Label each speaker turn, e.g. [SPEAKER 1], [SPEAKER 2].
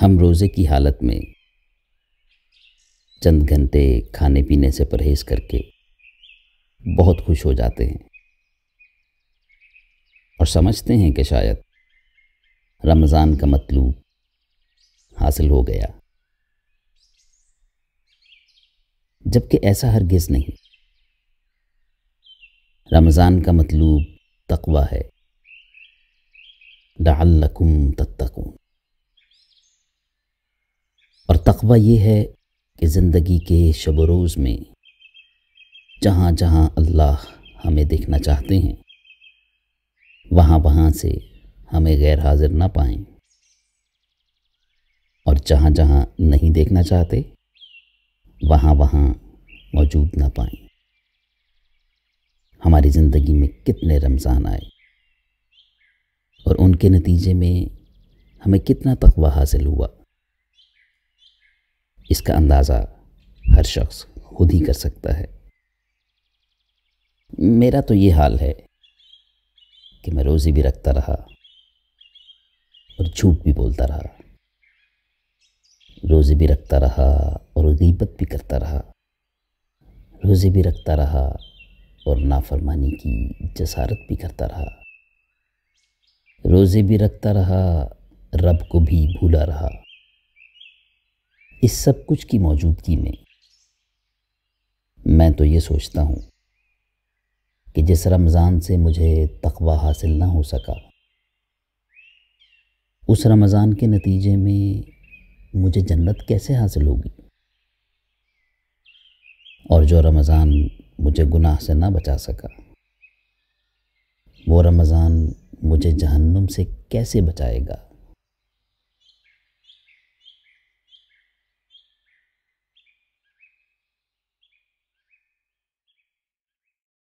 [SPEAKER 1] ہم روزے کی حالت میں چند گھنٹے کھانے پینے سے پرہیز کر کے بہت خوش ہو جاتے ہیں اور سمجھتے ہیں کہ شاید رمضان کا مطلوب حاصل ہو گیا، جبکہ ایسا ہرگز نہیں۔ رمضان کا مطلوب تقوی ہے، لعلکم تتقون، اور تقوی یہ ہے کہ زندگی کے شب و روز میں جہاں جہاں اللہ ہمیں دیکھنا چاہتے ہیں وہاں سے ہمیں غیر حاضر نہ پائیں، اور جہاں جہاں نہیں دیکھنا چاہتے وہاں موجود نہ پائیں۔ ہماری زندگی میں کتنے رمضان آئے اور ان کے نتیجے میں ہمیں کتنا تقوی حاصل ہوا، اس کا اندازہ ہر شخص خود ہی کر سکتا ہے۔ میرا تو یہ حال ہے کہ میں روزے بھی رکھتا رہا اور جھوٹ بھی بولتا رہا، روزے بھی رکھتا رہا اور غیبت بھی کرتا رہا، روزے بھی رکھتا رہا اور نافرمانی کی جسارت بھی کرتا رہا، روزے بھی رکھتا رہا، رب کو بھی بھولا رہا۔ اس سب کچھ کی موجودگی میں تو یہ سوچتا ہوں کہ جس رمضان سے مجھے تقوی حاصل نہ ہو سکا، اس رمضان کے نتیجے میں مجھے جنت کیسے حاصل ہوگی؟ اور جو رمضان مجھے گناہ سے نہ بچا سکا، وہ رمضان مجھے جہنم سے کیسے بچائے گا؟